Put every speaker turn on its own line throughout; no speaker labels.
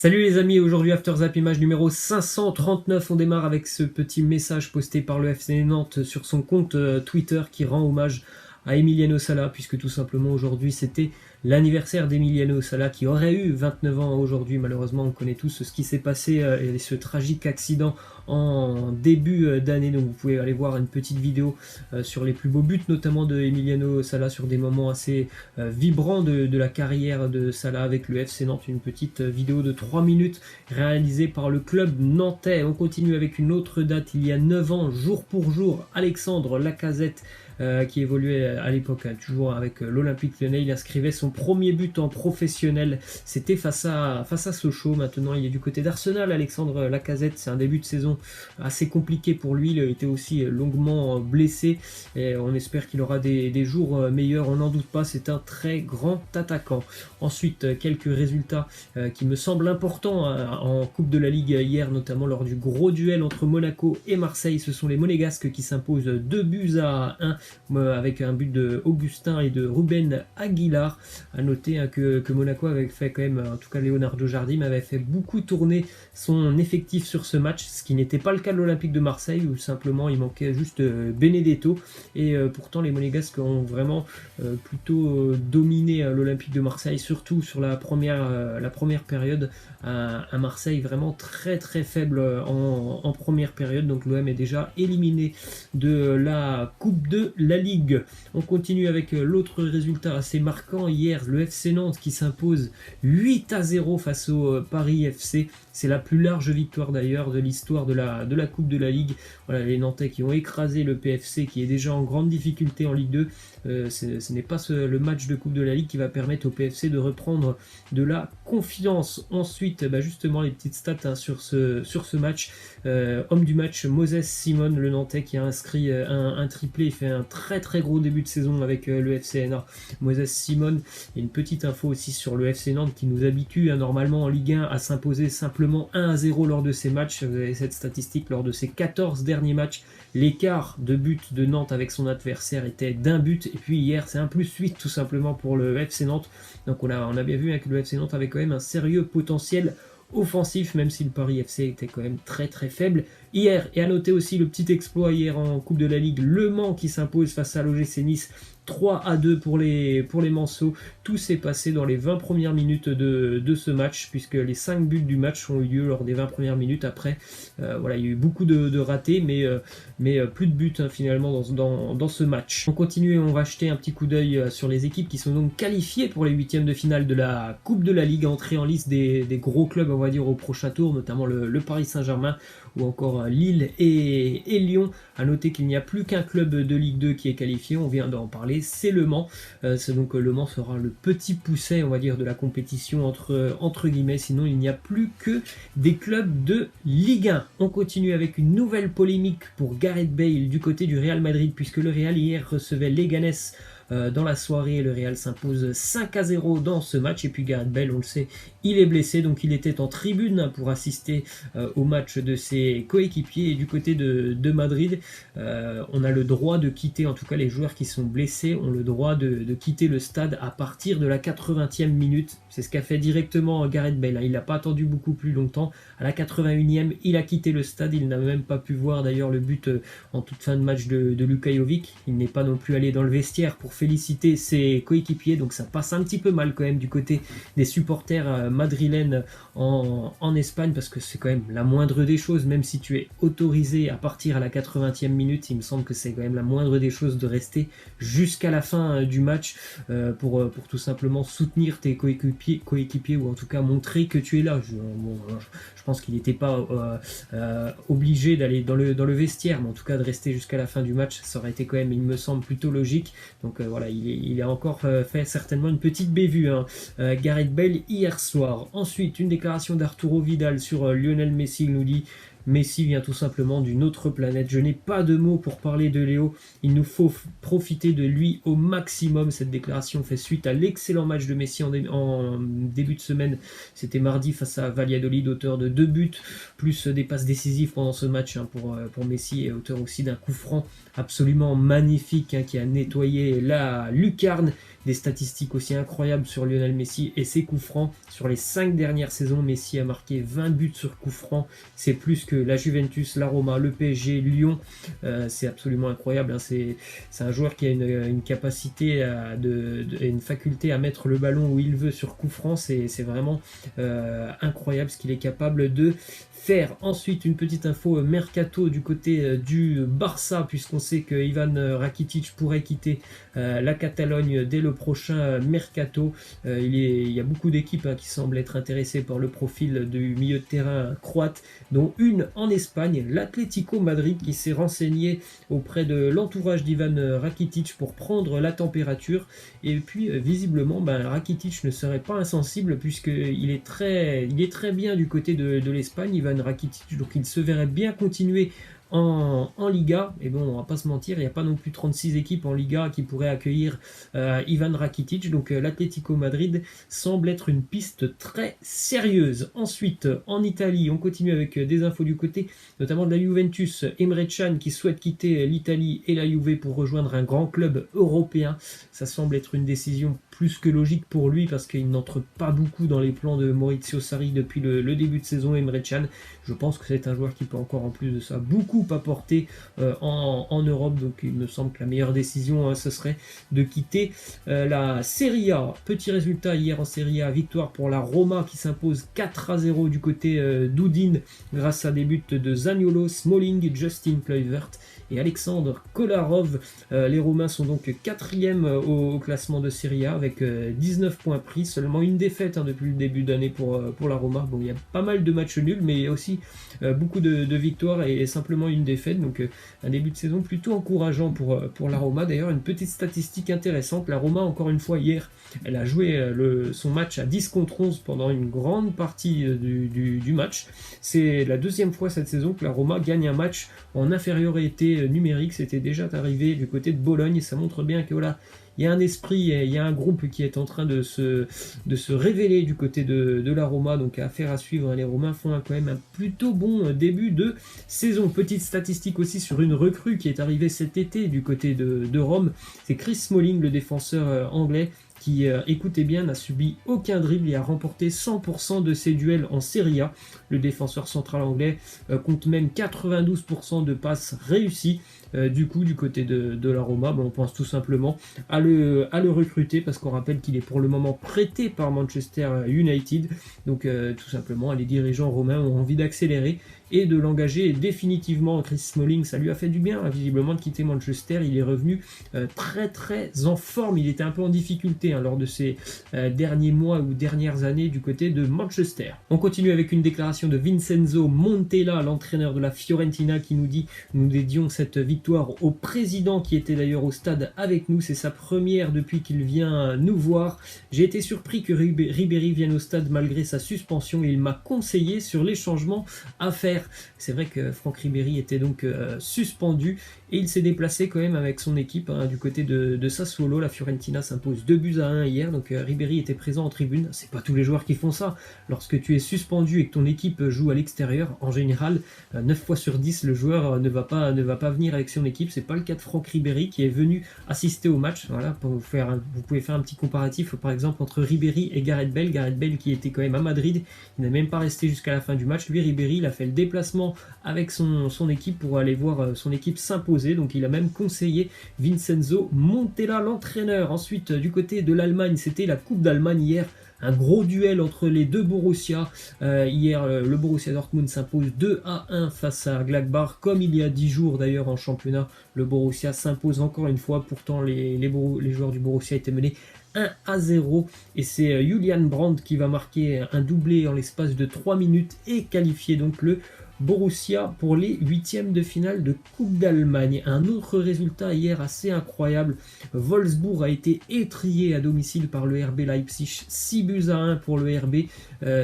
Salut les amis, aujourd'hui After Zap image numéro 539, on démarre avec ce petit message posté par le FC Nantes sur son compte Twitter qui rend hommage à Emiliano Sala, puisque tout simplement aujourd'hui c'était l'anniversaire d'Emiliano Sala qui aurait eu 29 ans aujourd'hui. Malheureusement on connaît tous ce qui s'est passé et ce tragique accident en début d'année, donc vous pouvez aller voir une petite vidéo sur les plus beaux buts notamment de Emiliano Sala, sur des moments assez vibrants de la carrière de Sala avec le FC Nantes, une petite vidéo de 3 minutes réalisée par le club nantais. On continue avec une autre date, il y a 9 ans, jour pour jour, Alexandre Lacazette, qui évoluait à l'époque toujours avec l'Olympique Lyonnais. Il inscrivait son premier but en professionnel. C'était face à Sochaux. Maintenant, il est du côté d'Arsenal. Alexandre Lacazette, c'est un début de saison assez compliqué pour lui. Il a été aussi longuement blessé. Et on espère qu'il aura des jours meilleurs. On n'en doute pas. C'est un très grand attaquant. Ensuite, quelques résultats qui me semblent importants en Coupe de la Ligue hier, notamment lors du gros duel entre Monaco et Marseille. Ce sont les Monégasques qui s'imposent 2-1 avec un but de Augustin et de Ruben Aguilar. À noter que Monaco avait fait quand même, en tout cas Leonardo Jardim avait fait beaucoup tourner son effectif sur ce match, ce qui n'était pas le cas de l'Olympique de Marseille, où simplement il manquait juste Benedetto. Et pourtant les Monégasques ont vraiment plutôt dominé l'Olympique de Marseille, surtout sur la première période. Un Marseille vraiment très très faible en première période, donc l'OM est déjà éliminé de la Coupe de la Ligue. On continue avec l'autre résultat assez marquant hier, le FC Nantes qui s'impose 8-0 face au Paris FC. C'est la plus large victoire d'ailleurs de l'histoire de la Coupe de la Ligue. Voilà, les Nantais qui ont écrasé le PFC qui est déjà en grande difficulté en Ligue 2. Ce n'est pas le match de Coupe de la Ligue qui va permettre au PFC de reprendre de la confiance. Ensuite, justement les petites stats sur ce match. Homme du match, Moses Simon, le Nantais qui a inscrit un triplé. Il fait un très très gros début de saison avec le FCNA. Moses Simon, et une petite info aussi sur le FC Nantes qui nous habitue normalement en Ligue 1 à s'imposer simplement 1-0 lors de ces matchs. Vous avez cette statistique, lors de ces 14 derniers matchs, l'écart de but de Nantes avec son adversaire était d'un but. Et puis hier, c'est un +8 tout simplement pour le FC Nantes. Donc on a bien vu que le FC Nantes avait quand même un sérieux potentiel offensif, même si le Paris FC était quand même très très faible hier. Et à noter aussi le petit exploit hier en Coupe de la Ligue, Le Mans qui s'impose face à l'OGC Nice 3-2 pour les Manceaux. Tout s'est passé dans les 20 premières minutes de ce match, puisque les 5 buts du match ont eu lieu lors des 20 premières minutes. Après, voilà, il y a eu beaucoup de ratés, mais plus de buts finalement dans ce match. On continue et on va jeter un petit coup d'œil sur les équipes qui sont donc qualifiées pour les huitièmes de finale de la Coupe de la Ligue, entrée en liste des gros clubs, on va dire, au prochain tour, notamment le Paris Saint-Germain ou encore Lille et Lyon. À noter qu'il n'y a plus qu'un club de Ligue 2 qui est qualifié, on vient d'en parler, c'est Le Mans. C'est donc Le Mans sera le petit pousset, on va dire, de la compétition entre guillemets. Sinon, il n'y a plus que des clubs de Ligue 1. On continue avec une nouvelle polémique pour Gareth Bale du côté du Real Madrid, puisque le Real hier recevait Leganés dans la soirée. Le Real s'impose 5-0 dans ce match. Et puis Gareth Bale, on le sait, il est blessé, donc il était en tribune pour assister au match de ses coéquipiers. Et du côté de Madrid, on a le droit de quitter, en tout cas les joueurs qui sont blessés ont le droit de quitter le stade à partir de la 80e minute. C'est ce qu'a fait directement Gareth Bale. Il n'a pas attendu beaucoup plus longtemps. À la 81e, il a quitté le stade. Il n'a même pas pu voir d'ailleurs le but en toute fin de match de Luka Jovic. Il n'est pas non plus allé dans le vestiaire pour féliciter ses coéquipiers. Donc ça passe un petit peu mal quand même du côté des supporters madrilènes en Espagne, parce que c'est quand même la moindre des choses. Même si tu es autorisé à partir à la 80e minute, il me semble que c'est quand même la moindre des choses de rester jusqu'à la fin du match pour tout simplement soutenir tes coéquipiers, ou en tout cas montrer que tu es là. Je pense qu'il n'était pas obligé d'aller dans le vestiaire, mais en tout cas de rester jusqu'à la fin du match, ça aurait été quand même, il me semble, plutôt logique. Donc voilà, il a encore fait certainement une petite bévue, Gareth Bale hier soir. Ensuite, une déclaration d'Arturo Vidal sur Lionel Messi. Il nous dit: Messi vient tout simplement d'une autre planète. Je n'ai pas de mots pour parler de Léo. Il nous faut profiter de lui au maximum. Cette déclaration fait suite à l'excellent match de Messi en début de semaine. C'était mardi face à Valladolid, auteur de 2 buts, plus des passes décisives pendant ce match pour Messi, et auteur aussi d'un coup franc absolument magnifique qui a nettoyé la lucarne des statistiques aussi incroyables sur Lionel Messi et ses coups francs. Sur les 5 dernières saisons, Messi a marqué 20 buts sur coups francs. C'est plus que la Juventus, la Roma, le PSG, Lyon. C'est absolument incroyable. Hein. C'est un joueur qui a une capacité, une faculté à mettre le ballon où il veut sur coups francs. C'est vraiment incroyable ce qu'il est capable de faire. Ensuite, une petite info mercato du côté du Barça, puisqu'on sait que Ivan Rakitic pourrait quitter la Catalogne dès le prochain mercato. Il y a beaucoup d'équipes qui semblent être intéressées par le profil du milieu de terrain croate, dont une en Espagne, l'Atlético Madrid, qui s'est renseigné auprès de l'entourage d'Ivan Rakitic pour prendre la température. Et puis, visiblement, Rakitic ne serait pas insensible, puisqu'il est très bien du côté de l'Espagne, Ivan Rakitic, donc il se verrait bien continuer en Liga. Et bon, on va pas se mentir, il n'y a pas non plus 36 équipes en Liga qui pourraient accueillir Ivan Rakitic, donc l'Atlético Madrid semble être une piste très sérieuse. Ensuite, en Italie, on continue avec des infos du côté notamment de la Juventus. Emre Can qui souhaite quitter l'Italie et la Juve pour rejoindre un grand club européen. Ça semble être une décision plus que logique pour lui, parce qu'il n'entre pas beaucoup dans les plans de Maurizio Sarri depuis le début de saison. Emre Can, je pense que c'est un joueur qui peut encore, en plus de ça, beaucoup apporter en Europe, donc il me semble que la meilleure décision ce serait de quitter la Serie A. Petit résultat hier en Serie A, victoire pour la Roma qui s'impose 4-0 du côté d'Udine grâce à des buts de Zaniolo, Smalling, Justin Kluivert et Alexandre Kolarov. Les Romains sont donc 4e au classement de Serie A avec 19 points pris, seulement une défaite depuis le début d'année pour la Roma. Bon, il y a pas mal de matchs nuls, mais aussi beaucoup de victoires et simplement une défaite, donc un début de saison plutôt encourageant pour la Roma. D'ailleurs, une petite statistique intéressante, la Roma, encore une fois hier, elle a joué son match à 10 contre 11 pendant une grande partie du match. C'est la deuxième fois cette saison que la Roma gagne un match en infériorité numérique. C'était déjà arrivé du côté de Bologne, ça montre bien que voilà, il y a un esprit, il y a un groupe qui est en train de se révéler du côté de la Roma, donc affaire à suivre. Les Romains font quand même un plutôt bon début de saison. Petite statistique aussi sur une recrue qui est arrivée cet été du côté de Rome, c'est Chris Smalling, le défenseur anglais, qui, écoutez bien, n'a subi aucun dribble et a remporté 100% de ses duels en Serie A. Le défenseur central anglais compte même 92% de passes réussies. Du coup, du côté de la Roma, on pense tout simplement à le recruter, parce qu'on rappelle qu'il est pour le moment prêté par Manchester United. Donc tout simplement, les dirigeants romains ont envie d'accélérer et de l'engager définitivement. Chris Smalling, ça lui a fait du bien, visiblement, de quitter Manchester. Il est revenu très en forme. Il était un peu en difficulté lors de ces derniers mois ou dernières années du côté de Manchester. On continue avec une déclaration de Vincenzo Montella, l'entraîneur de la Fiorentina, qui nous dit: nous dédions cette victoire au président, qui était d'ailleurs au stade avec nous. C'est sa première depuis qu'il vient nous voir. J'ai été surpris que Ribéry vienne au stade malgré sa suspension, et il m'a conseillé sur les changements à faire. C'est vrai que Franck Ribéry était donc suspendu, et il s'est déplacé quand même avec son équipe du côté de Sassuolo. La Fiorentina s'impose 2-1 hier, donc Ribéry était présent en tribune. C'est pas tous les joueurs qui font ça. Lorsque tu es suspendu et que ton équipe joue à l'extérieur, en général 9 fois sur 10 le joueur ne va pas venir avec son équipe. C'est pas le cas de Franck Ribéry, qui est venu assister au match. Voilà, vous pouvez faire un petit comparatif par exemple entre Ribéry et Gareth Bale. Gareth Bale qui était quand même à Madrid, il n'est même pas resté jusqu'à la fin du match. Lui, Ribéry, il a fait le déplacement avec son équipe pour aller voir son équipe s'imposer, donc il a même conseillé Vincenzo Montella, l'entraîneur. Ensuite, du côté de l'Allemagne, c'était la Coupe d'Allemagne hier. Un gros duel entre les deux Borussia. Hier, le Borussia Dortmund s'impose 2-1 face à Gladbach, comme il y a 10 jours d'ailleurs en championnat. Le Borussia s'impose encore une fois. Pourtant, les joueurs du Borussia étaient menés 1-0, et c'est Julian Brandt qui va marquer un doublé en l'espace de 3 minutes et qualifier donc le Borussia pour les 8e de finale de Coupe d'Allemagne. Un autre résultat hier assez incroyable, Wolfsburg a été étrillé à domicile par le RB Leipzig, 6-1 pour le RB.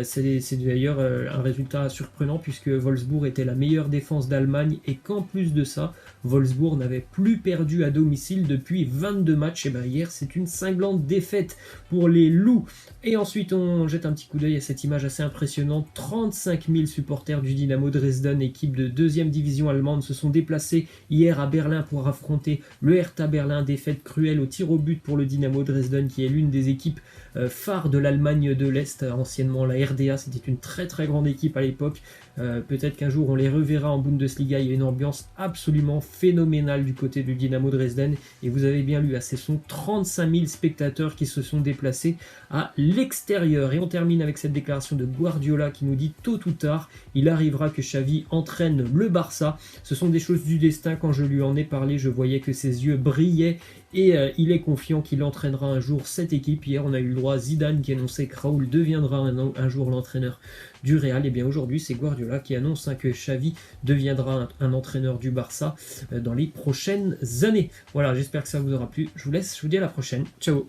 C'est d'ailleurs un résultat surprenant, puisque Wolfsburg était la meilleure défense d'Allemagne, et qu'en plus de ça, Wolfsburg n'avait plus perdu à domicile depuis 22 matchs. Et hier, c'est une cinglante défaite pour les Loups. Et ensuite, on jette un petit coup d'œil à cette image assez impressionnante. 35 000 supporters du Dynamo Dresde Dresden, équipe de 2e division allemande, se sont déplacés hier à Berlin pour affronter le Hertha Berlin. Défaite cruelle au tir au but pour le Dynamo Dresden, qui est l'une des équipes phares de l'Allemagne de l'Est, anciennement la RDA. C'était une très très grande équipe à l'époque. Peut-être qu'un jour on les reverra en Bundesliga. Il y a une ambiance absolument phénoménale du côté du Dynamo Dresden. Et vous avez bien lu, ce sont 35 000 spectateurs qui se sont déplacés à l'extérieur. Et on termine avec cette déclaration de Guardiola qui nous dit tôt ou tard, il arrivera que Xavi entraîne le Barça. Ce sont des choses du destin. Quand je lui en ai parlé, je voyais que ses yeux brillaient et il est confiant qu'il entraînera un jour cette équipe. Hier, on a eu le droit à Zidane qui annonçait que Raoul deviendra un jour l'entraîneur du Real. Et bien aujourd'hui, c'est Guardiola qui annonce que Xavi deviendra un entraîneur du Barça dans les prochaines années. Voilà, j'espère que ça vous aura plu. Je vous laisse, je vous dis à la prochaine. Ciao.